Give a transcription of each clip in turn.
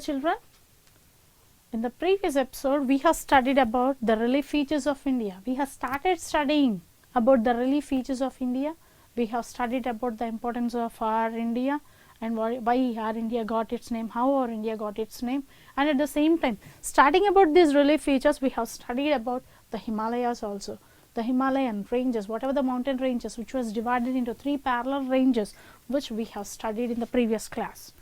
Children, in the previous episode we have studied about the relief features of India. We have started studying about the relief features of India. We have studied about the importance of our India and why our India got its name, how our India got its name, and at the same time studying about these relief features we have studied about the Himalayas also. The Himalayan ranges, whatever the mountain ranges, which was divided into 3 parallel ranges, which we have studied in the previous class.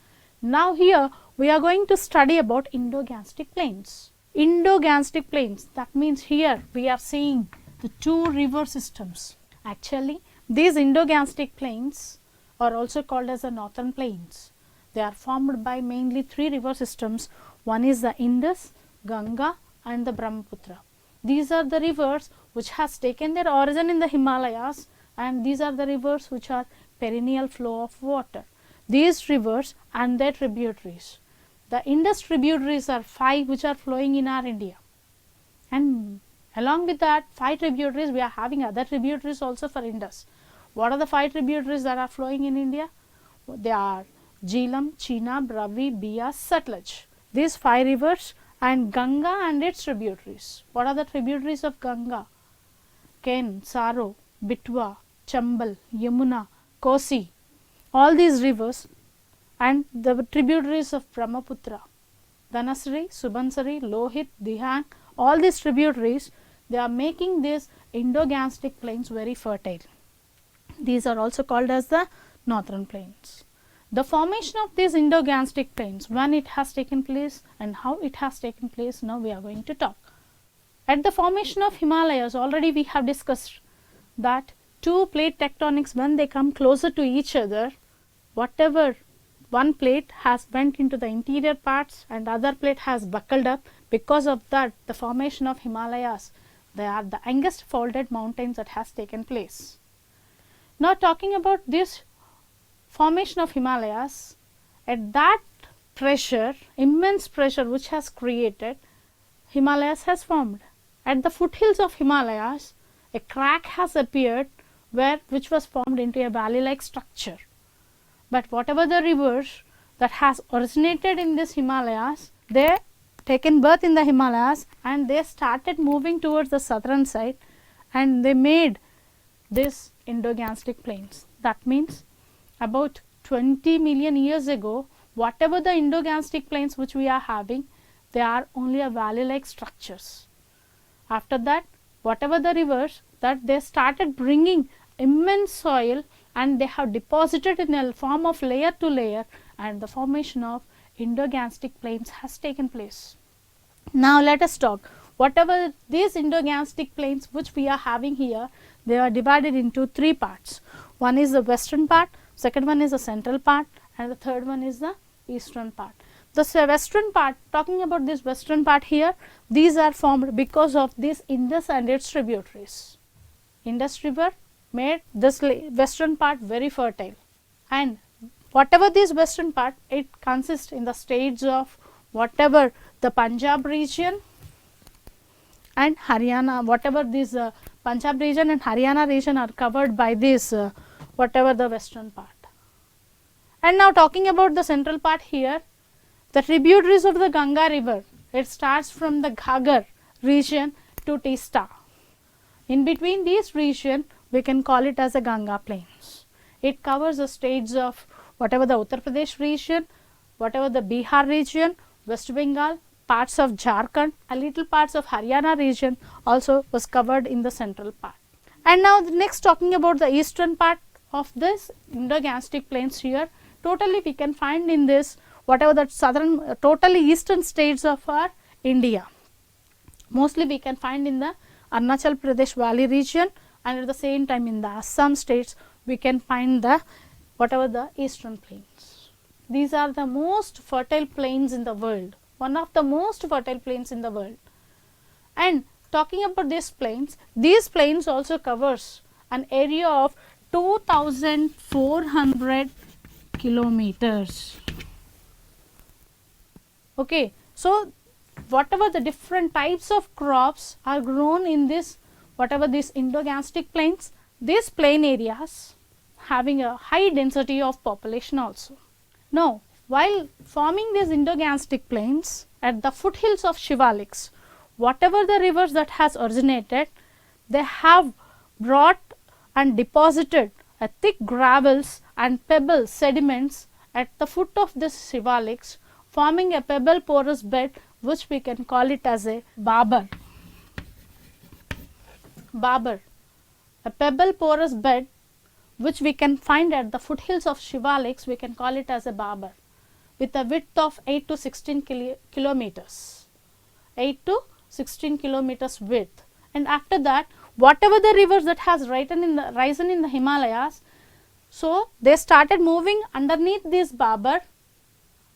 Now here we are going to study about Indo-Gangetic plains. Indo-Gangetic plains, that means here we are seeing the 2 river systems. Actually these Indo-Gangetic plains are also called as the northern plains. They are formed by mainly 3 river systems. One is the Indus, Ganga and the Brahmaputra. These are the rivers which has taken their origin in the Himalayas, and these are the rivers which are perennial flow of water. These rivers and their tributaries. The Indus tributaries are 5 which are flowing in our India, and along with that 5 tributaries we are having other tributaries also for Indus. What are the 5 tributaries that are flowing in India? They are Jhelum, Chenab, Ravi, Bias, Satluj. These 5 rivers and Ganga and its tributaries. What are the tributaries of Ganga? Ken, Saro, Betwa, Chambal, Yamuna, Kosi. All these rivers, and the tributaries of Brahmaputra, Dhanasari, Subansari, Lohit, Dihang, all these tributaries, they are making these Indo-Gangetic plains very fertile. These are also called as the northern plains. The formation of these Indo-Gangetic plains, when it has taken place and how it has taken place, now we are going to talk. At the formation of Himalayas, already we have discussed that 2 plate tectonics, when they come closer to each other, whatever one plate has went into the interior parts and other plate has buckled up, because of that the formation of Himalayas, they are the youngest folded mountains that has taken place. Now talking about this formation of Himalayas, at that pressure, immense pressure which has created, Himalayas has formed. At the foothills of Himalayas, a crack has appeared which was formed into a valley like structure. But whatever the rivers that has originated in this Himalayas, they taken birth in the Himalayas and they started moving towards the southern side, and they made this Indo-Gangetic plains. That means about 20 million years ago, whatever the Indo-Gangetic plains which we are having, they are only a valley like structures. After that, whatever the rivers, that they started bringing immense soil and they have deposited in a form of layer to layer, and the formation of Indo-Gangetic plains has taken place. Now let us talk. Whatever these Indo-Gangetic plains which we are having here, they are divided into 3 parts. One is the western part, second one is the central part, and the third one is the eastern part. The western part, talking about this western part here, these are formed because of this Indus and its tributaries. Indus river made this western part very fertile, and whatever this western part, it consists in the states of whatever the Punjab region and Haryana, whatever this Punjab region and Haryana region are covered by this whatever the western part. And now talking about the central part here, the tributaries of the Ganga river, it starts from the Ghaggar region to Teesta. In between these region, we can call it as a Ganga plains. It covers the states of whatever the Uttar Pradesh region, whatever the Bihar region, West Bengal, parts of Jharkhand, a little parts of Haryana region also was covered in the central part. And now the next, talking about the eastern part of this Indo-Gangetic plains here, totally we can find in this whatever the southern totally eastern states of our India. Mostly we can find in the Arunachal Pradesh valley region, and at the same time in the Assam states we can find the whatever the eastern plains. These are the most fertile plains in the world, one of the most fertile plains in the world. And talking about these plains also covers an area of 2400 kilometers. Okay, so whatever the different types of crops are grown in this whatever these Indo-Gangetic plains, these plain areas having a high density of population also. Now while forming these Indo-Gangetic plains at the foothills of Shivaliks, whatever the rivers that has originated, they have brought and deposited a thick gravels and pebbles sediments at the foot of this Shivaliks, forming a pebble porous bed which we can call it as a Babar. Babar, a pebble porous bed which we can find at the foothills of Shivaliks, we can call it as a Babar, with a width of 8 to 16 kilometers, 8 to 16 kilometers width. And after that, whatever the rivers that has risen in the Himalayas, so they started moving underneath this Babar,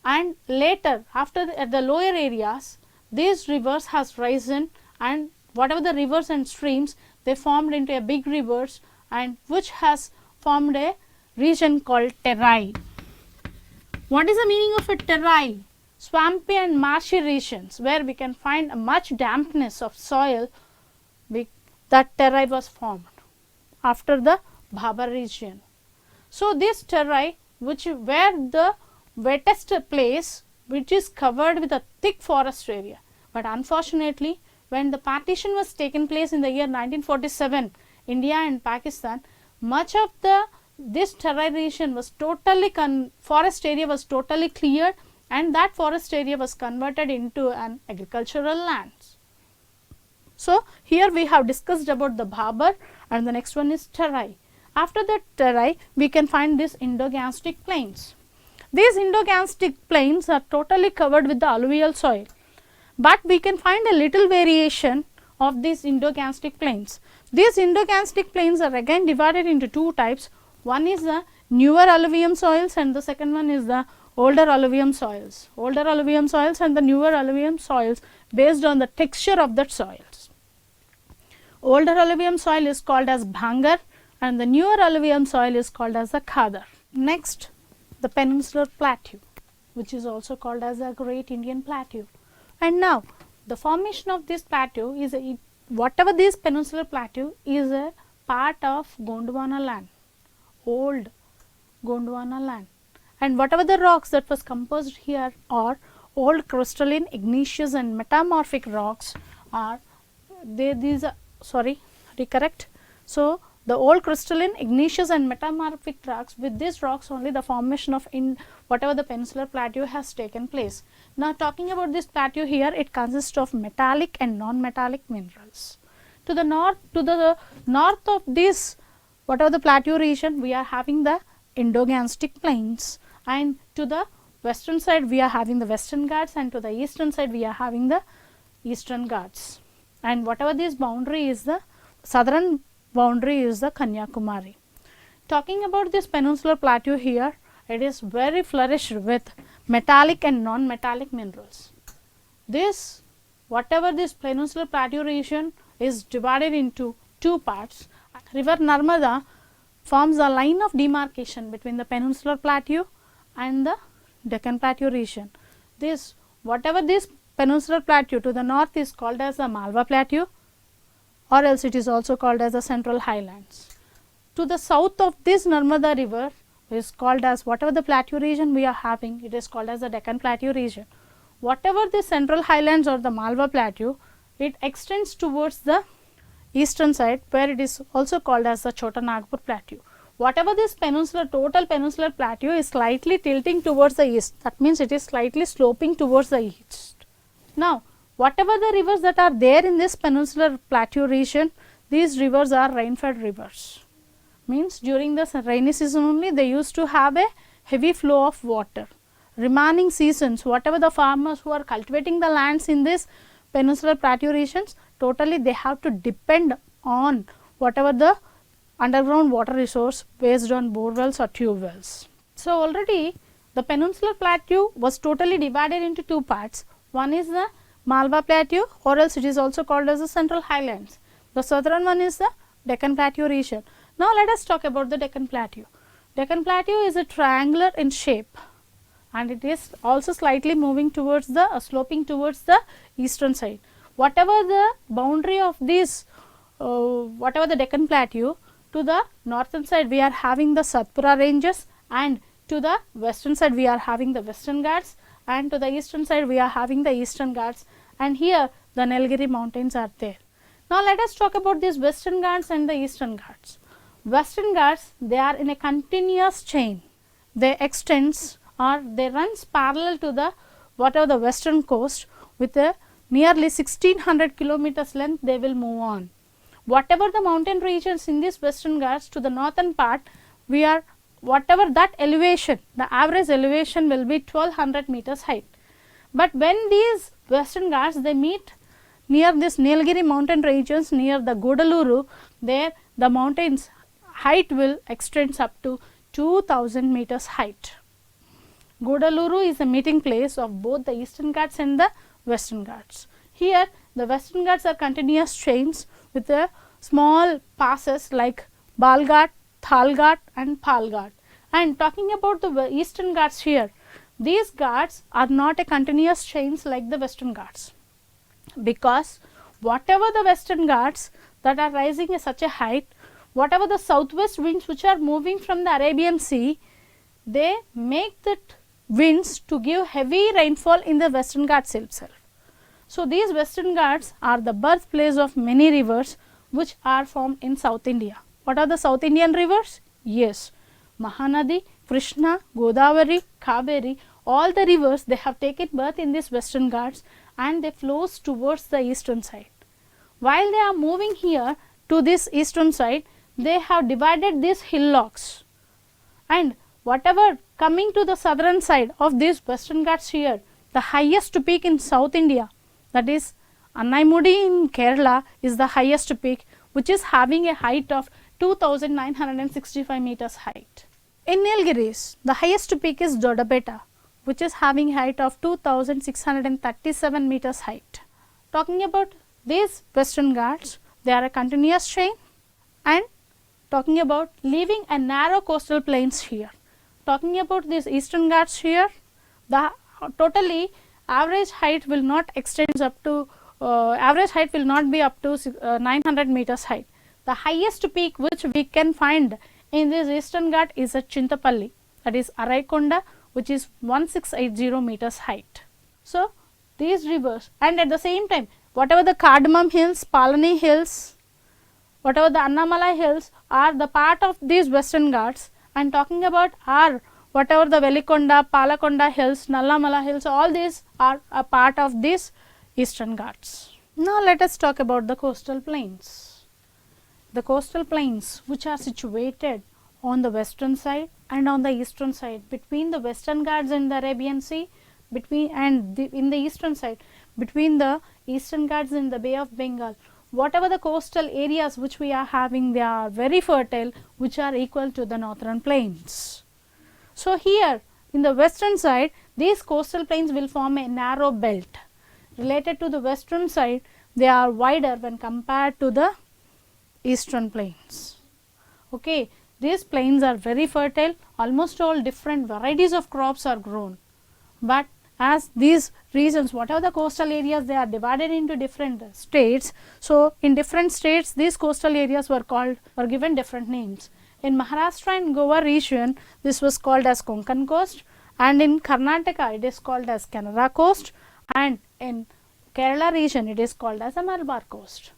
and later after at the lower areas, these rivers has risen, and whatever the rivers and streams, they formed into a big rivers, and which has formed a region called Terai. What is the meaning of a Terai? Swampy and marshy regions where we can find a much dampness of soil, that Terai was formed after the Babar region. So, this Terai, where the wettest place, which is covered with a thick forest area, but unfortunately when the partition was taken place in the year 1947, India and Pakistan, much of this Terai region was totally forest area was totally cleared, and that forest area was converted into an agricultural lands. So, here we have discussed about the Babar, and the next one is Terai. After that Terai, we can find these Indo-Gangetic plains. These Indo-Gangetic plains are totally covered with the alluvial soil, but we can find a little variation of these Indo-Gangetic plains. These Indo-Gangetic plains are again divided into two types. One is the newer alluvium soils, and the second one is the older alluvium soils. Older alluvium soils and the newer alluvium soils based on the texture of that soils. Older alluvium soil is called as Bhangar, and the newer alluvium soil is called as the Khadar. Next, the Peninsular Plateau, which is also called as the Great Indian Plateau. And now, the formation of this plateau is whatever this Peninsular Plateau is a part of Gondwana land, old Gondwana land, and whatever the rocks that was composed here are old crystalline, igneous and metamorphic rocks are recorrect. So, the old crystalline, igneous and metamorphic rocks, with these rocks only the formation of whatever the Peninsular Plateau has taken place. Now, talking about this plateau here, it consists of metallic and non-metallic minerals. To the north of this, whatever the plateau region, we are having the Indo-Gangetic plains, and to the western side we are having the Western Ghats, and to the eastern side we are having the Eastern Ghats, and whatever this boundary is, the southern boundary is the Kanyakumari. Talking about this Peninsular Plateau here, it is very flourished with metallic and non-metallic minerals. Whatever this Peninsular Plateau region is divided into two parts. River Narmada forms a line of demarcation between the Peninsular Plateau and the Deccan Plateau region. Whatever this Peninsular Plateau to the north is called as the Malwa Plateau, or else it is also called as the Central Highlands. To the south of this Narmada river is called as, whatever the plateau region we are having, it is called as the Deccan Plateau region. Whatever the Central Highlands or the Malwa Plateau, it extends towards the eastern side, where it is also called as the Chota Nagpur Plateau. Whatever this total peninsular plateau is slightly tilting towards the east, that means it is slightly sloping towards the east. Now, whatever the rivers that are there in this peninsular plateau region, these rivers are rain-fed rivers. Means during the rainy season only they used to have a heavy flow of water. Remaining seasons, whatever the farmers who are cultivating the lands in this peninsular plateau regions, totally they have to depend on whatever the underground water resource based on bore wells or tube wells. So, already the peninsular plateau was totally divided into two parts. One is the Malwa Plateau, or else it is also called as the Central Highlands. The southern one is the Deccan Plateau region. Now, let us talk about the Deccan Plateau. Deccan Plateau is a triangular in shape, and it is also slightly moving towards the sloping towards the eastern side. Whatever the boundary of this, whatever the Deccan Plateau, to the northern side we are having the Satpura ranges, and to the western side we are having the Western Ghats, and to the eastern side we are having the Eastern Ghats, and here the Nilgiri mountains are there. Now let us talk about these Western Ghats and the Eastern Ghats. Western Ghats, they are in a continuous chain. They extends or they runs parallel to the whatever the western coast with a nearly 1600 kilometers length they will move on. Whatever the mountain regions in this Western Ghats to the northern part, we are whatever that elevation, the average elevation will be 1200 meters height. But when these Western Ghats they meet near this Nilgiri mountain regions near the Gudaluru, there the mountains height will extends up to 2000 meters height. Gudaluru is the meeting place of both the Eastern Ghats and the Western Ghats. Here the Western Ghats are continuous chains with a small passes like Balghat, Thalghat and Palghat. And talking about the Eastern Ghats here, these Ghats are not a continuous chains like the Western Ghats, because whatever the Western Ghats that are rising at such a height, whatever the southwest winds which are moving from the Arabian Sea, they make that winds to give heavy rainfall in the Western Ghats itself. So these Western Ghats are the birthplace of many rivers which are formed in South India. What are the South Indian rivers? Yes, Mahanadi, Krishna, Godavari, Kaveri, all the rivers they have taken birth in this Western Ghats and they flows towards the eastern side. While they are moving here to this eastern side, they have divided these hillocks, and whatever coming to the southern side of these Western Ghats here, the highest peak in South India, that is Annaimudi in Kerala is the highest peak, which is having a height of 2965 meters height. In Nilgiris, the highest peak is Dodapeta, which is having height of 2637 meters height. Talking about these Western Ghats, they are a continuous chain, and talking about leaving a narrow coastal plains here. Talking about these Eastern Ghats here, the totally average height will not extend up to average height will not be up to 900 meters height. The highest peak which we can find in this Eastern Ghat is at Chintapalli, that is Araikonda, which is 1680 meters height. So these rivers, and at the same time whatever the Cardamom hills, Palani hills, whatever the Annamalai hills are the part of these Western Ghats, and talking about are whatever the Velikonda, Palakonda hills, Nallamala hills, all these are a part of these Eastern Ghats. Now let us talk about the coastal plains. The coastal plains which are situated on the western side and on the eastern side between the Western Ghats and the Arabian Sea, between and in the eastern side between the Eastern Ghats and the Bay of Bengal, whatever the coastal areas which we are having, they are very fertile, which are equal to the northern plains. So here in the western side, these coastal plains will form a narrow belt. Related to the western side, they are wider when compared to the eastern plains. Okay, these plains are very fertile, almost all different varieties of crops are grown, but as these regions, whatever the coastal areas, they are divided into different states. So in different states, these coastal areas were given different names. In Maharashtra and Goa region, this was called as Konkan coast, and in Karnataka it is called as Canara coast, and in Kerala region it is called as a Malabar coast.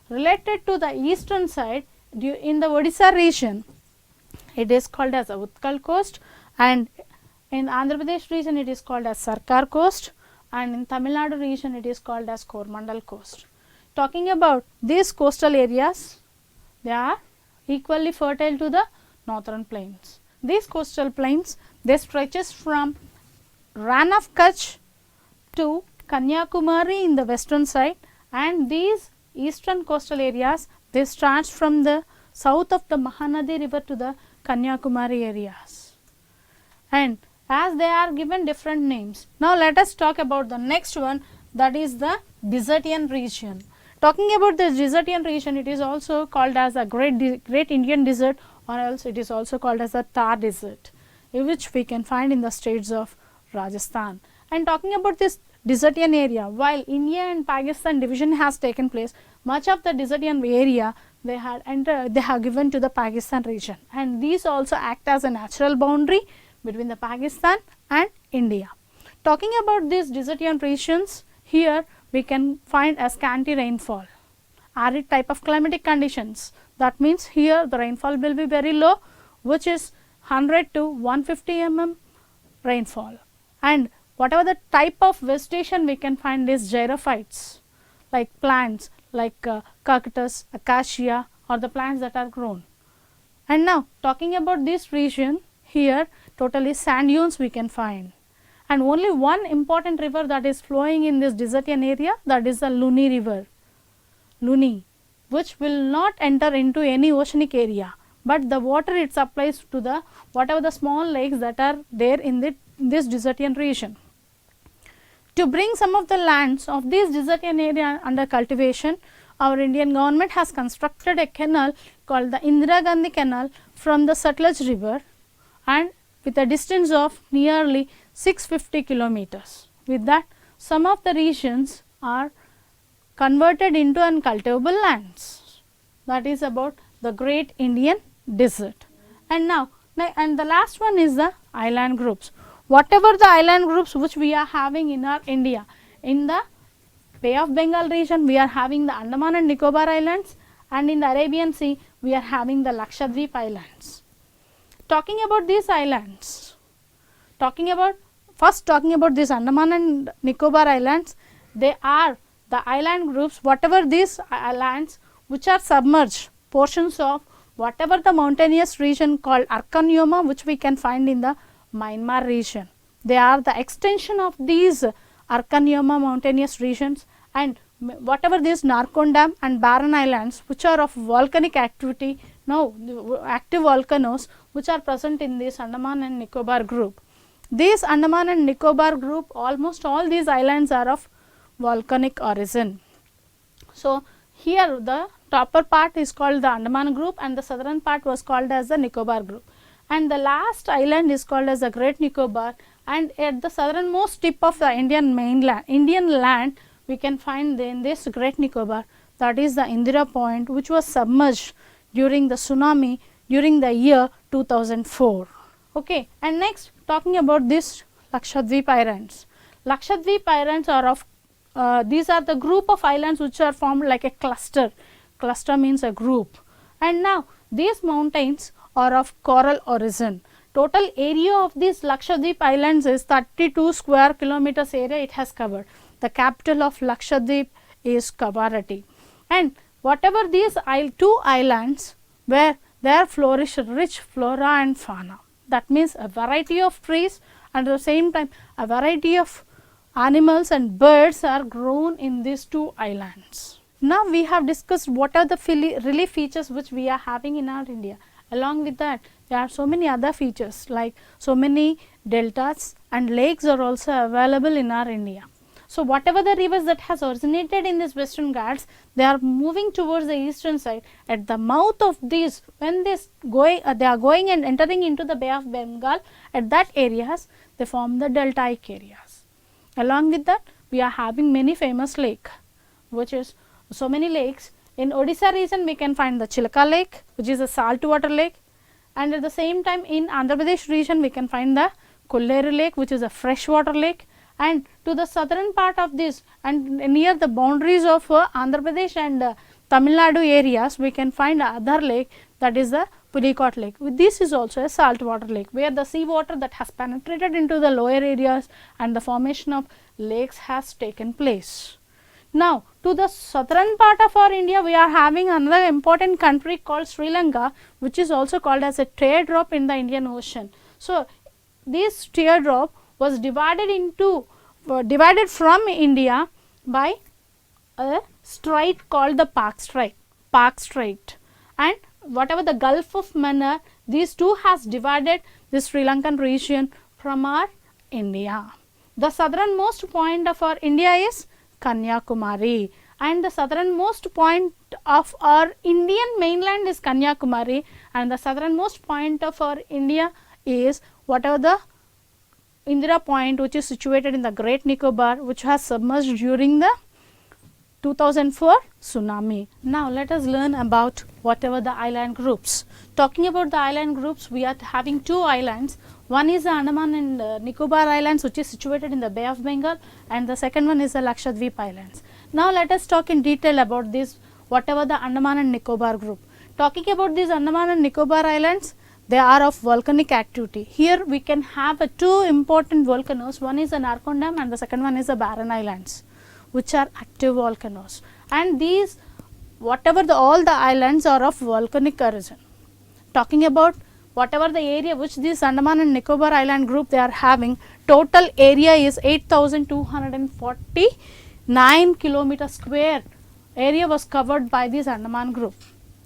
Related to the eastern side, in the Odisha region it is called as a Utkal coast, and in Andhra Pradesh region it is called as Sarkar coast, and in Tamil Nadu region it is called as Coromandel coast. Talking about these coastal areas, they are equally fertile to the northern plains. These coastal plains, they stretches from Rann of Kutch to Kanyakumari in the western side, and these eastern coastal areas, they start from the south of the Mahanadi river to the Kanyakumari areas, and as they are given different names. Now let us talk about the next one, that is the Desertian region. Talking about the Desertian region, it is also called as a Great Indian Desert, or else it is also called as a Thar Desert, which we can find in the states of Rajasthan. And talking about this Desertian area, while India and Pakistan division has taken place, much of the Desertian area they have given to the Pakistan region, and these also act as a natural boundary between the Pakistan and India. Talking about these desertian regions, here we can find a scanty rainfall, arid type of climatic conditions. That means here the rainfall will be very low, which is 100 to 150 mm rainfall, and whatever the type of vegetation we can find is xerophytes, like plants like cactus, acacia, or the plants that are grown. And now talking about this region, here totally sand dunes we can find, and only one important river that is flowing in this desertian area, that is the Luni river, Luni, which will not enter into any oceanic area, but the water it supplies to the whatever the small lakes that are there in this desertian region. To bring some of the lands of this desertian area under cultivation, our Indian government has constructed a canal called the Indira Gandhi Canal from the Sutlej river, and with a distance of nearly 650 kilometers. With that, some of the regions are converted into uncultivable lands. That is about the great Indian desert. And now, and the last one is the island groups. Whatever the island groups which we are having in our India, in the Bay of Bengal region we are having the Andaman and Nicobar Islands, and in the Arabian Sea we are having the Lakshadweep Islands. Talking about these islands, first talking about these Andaman and Nicobar Islands, they are the island groups, whatever these islands which are submerged portions of whatever the mountainous region called Arcanioma, which we can find in the Myanmar region. They are the extension of these Arcanioma mountainous regions, and whatever these Narcondam and Barren Islands which are of volcanic activity, now active volcanoes which are present in this Andaman and Nicobar group. This Andaman and Nicobar group, almost all these islands are of volcanic origin. So, here the topper part is called the Andaman group and the southern part was called as the Nicobar group, and the last island is called as the Great Nicobar, and at the southernmost tip of the Indian land we can find in this Great Nicobar, that is the Indira Point, which was submerged during the tsunami during the year 2004. Okay. And next, talking about this Lakshadweep Islands. Lakshadweep Islands are of these are the group of islands which are formed like a cluster. Cluster means a group, and now these mountains are of coral origin. Total area of these Lakshadweep Islands is 32 square kilometers area it has covered. The capital of Lakshadweep is Kavarati, and whatever these two islands where there flourish rich flora and fauna, that means a variety of trees and at the same time a variety of animals and birds are grown in these two islands. Now we have discussed what are the relief features which we are having in our India. Along with that, there are so many other features like so many deltas and lakes are also available in our India. So, whatever the rivers that has originated in this Western Ghats, they are moving towards the eastern side. At the mouth of these, when they are going and entering into the Bay of Bengal, at that areas they form the deltaic areas. Along with that, we are having many famous lake, which is so many lakes. In Odisha region, we can find the Chilka Lake, which is a saltwater lake, and at the same time in Andhra Pradesh region, we can find the Kolleru Lake, which is a freshwater lake, and to the southern part of this and near the boundaries of Andhra Pradesh and Tamil Nadu areas, we can find other lake, that is the Pulicat Lake. This is also a saltwater lake, where the sea water that has penetrated into the lower areas and the formation of lakes has taken place. Now, to the southern part of our India, we are having another important country called Sri Lanka, which is also called as a teardrop in the Indian Ocean. So, this teardrop was divided from India by a strait called the Park Strait, and whatever the Gulf of Mannar, these two has divided the Sri Lankan region from our India. The southernmost point of our India is Kanyakumari, and the southernmost point of our Indian mainland is Kanyakumari, and the southernmost point of our India is whatever the Indira Point, which is situated in the Great Nicobar, which has submerged during the 2004 tsunami. Now, let us learn about whatever the island groups. Talking about the island groups, we are having two islands. One is the Andaman and Nicobar Islands, which is situated in the Bay of Bengal, and the second one is the Lakshadweep Islands. Now let us talk in detail about this, whatever the Andaman and Nicobar group. Talking about these Andaman and Nicobar Islands, they are of volcanic activity. Here we can have two important volcanoes, one is the Narcondam and the second one is the Barren Islands, which are active volcanoes. And these, whatever all the islands are of volcanic origin. Talking about whatever the area which this Andaman and Nicobar Island group they are having, total area is 8,249 kilometer square area was covered by this Andaman group.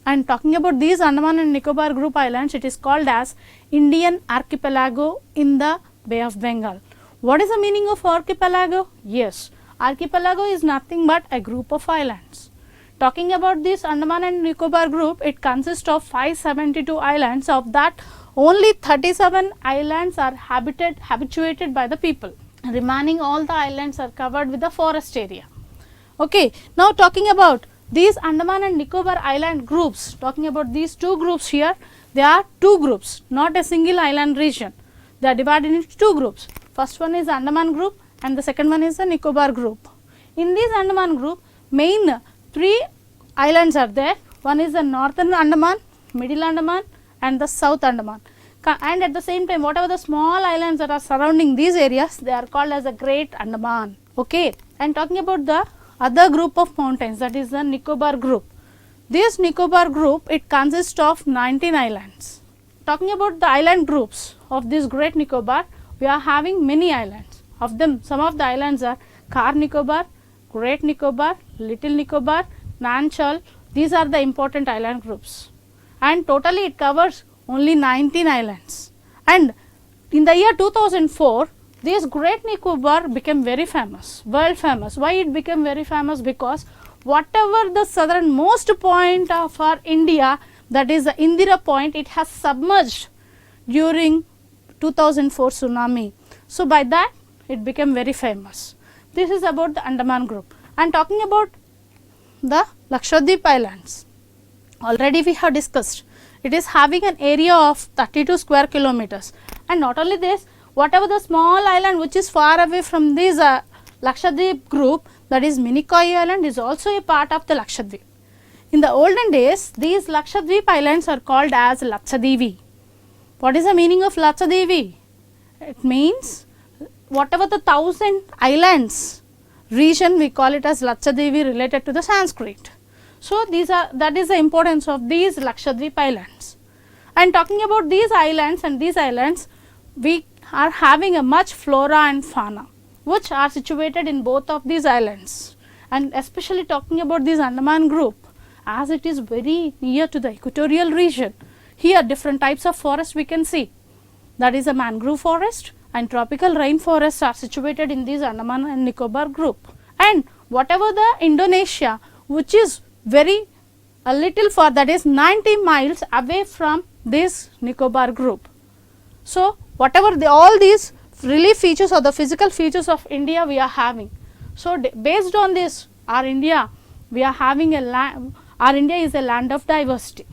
And talking about these Andaman and Nicobar group islands, it is called as Indian archipelago in the Bay of Bengal. What is the meaning of archipelago? Yes, archipelago is nothing but a group of islands. Talking about this Andaman and Nicobar group, it consists of 572 islands. Of that, only 37 islands are habituated by the people. Remaining all the islands are covered with the forest area. Okay, now talking about these Andaman and Nicobar island groups, talking about these two groups here, they are two groups, not a single island region. They are divided into two groups. First one is Andaman group and the second one is the Nicobar group. In this Andaman group, main three islands are there. One is the northern Andaman, middle Andaman and the south Andaman. And at the same time, whatever the small islands that are surrounding these areas, they are called as the Great Andaman. Okay. And talking about the other group of mountains, that is the Nicobar group. This Nicobar group, it consists of 19 islands. Talking about the island groups of this Great Nicobar, we are having many islands. Of them, some of the islands are Car Nicobar, Great Nicobar, Little Nicobar, Nanchal. These are the important island groups. And totally it covers only 19 islands. And in the year 2004, this Great Nicobar became very famous, world famous. Why it became very famous? Because whatever the southernmost point of our India, that is the Indira Point, it has submerged during 2004 tsunami. So by that it became very famous. This is about the Andaman group. And talking about the Lakshadweep Islands, already we have discussed, it is having an area of 32 square kilometers. And not only this, whatever the small island which is far away from this Lakshadweep group, that is Minicoy Island, is also a part of the Lakshadweep. In the olden days, these Lakshadweep islands are called as Lakshadweep. What is the meaning of Lakshadweep? It means whatever the 1000 islands region, we call it as Lakshadweep related to the Sanskrit. So that is the importance of these Lakshadweep islands. And talking about these islands, we are having a much flora and fauna which are situated in both of these islands. And especially talking about this Andaman group, as it is very near to the equatorial region, here different types of forests we can see. That is a mangrove forest and tropical rainforests are situated in this Andaman and Nicobar group. And whatever the Indonesia, which is very a little far, that is 90 miles away from this Nicobar group. So whatever all these relief features or the physical features of India we are having. So based on this, our India, we are having a land, our India is a land of diversity.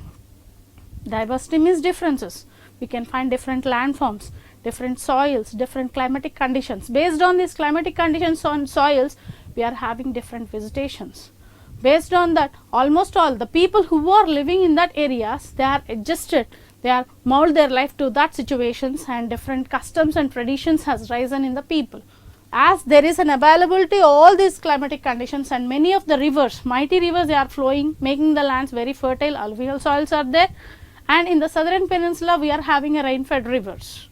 Diversity means differences. We can find different landforms, different soils, different climatic conditions. Based on these climatic conditions on soils, we are having different vegetations. Based on that, almost all the people who are living in that areas, they are adjusted, they are mold their life to that situations, and different customs and traditions has risen in the people. As there is an availability of all these climatic conditions, and many of the rivers, mighty rivers, they are flowing, making the lands very fertile, alluvial soils are there, and in the southern peninsula we are having a rain-fed rivers.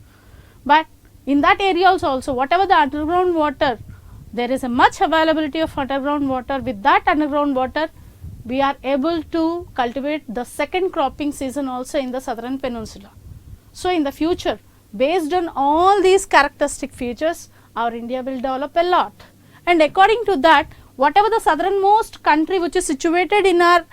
But in that areas also, whatever the underground water, there is a much availability of underground water. With that underground water, we are able to cultivate the second cropping season also in the southern peninsula. So in the future, based on all these characteristic features, our India will develop a lot. And according to that, whatever the southernmost country which is situated in our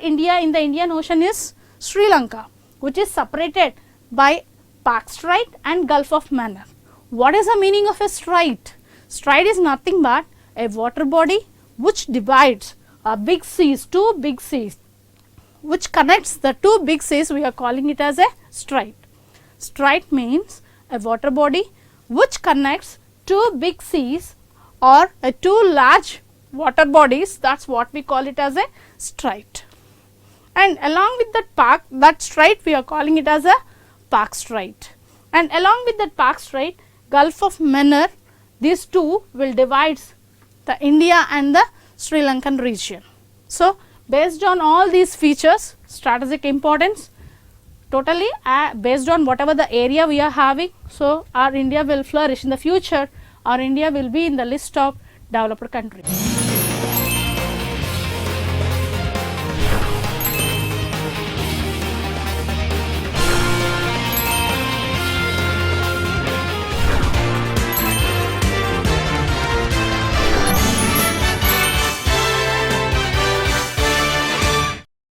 India in the Indian Ocean is Sri Lanka, which is separated by Park Strait and Gulf of Mannar. What is the meaning of a strait? Strait is nothing but a water body which divides big seas, two big seas, which connects the two big seas. We are calling it as a strait. Strait means a water body which connects two big seas or two large water bodies, that is what we call it as a strait. And along with that strait we are calling it as a Park Strait, and along with that Park Strait, Gulf of Mannar, these two will divide the India and the Sri Lankan region. So, based on all these features, strategic importance, totally based on whatever the area we are having, so our India will flourish in the future, our India will be in the list of developed countries.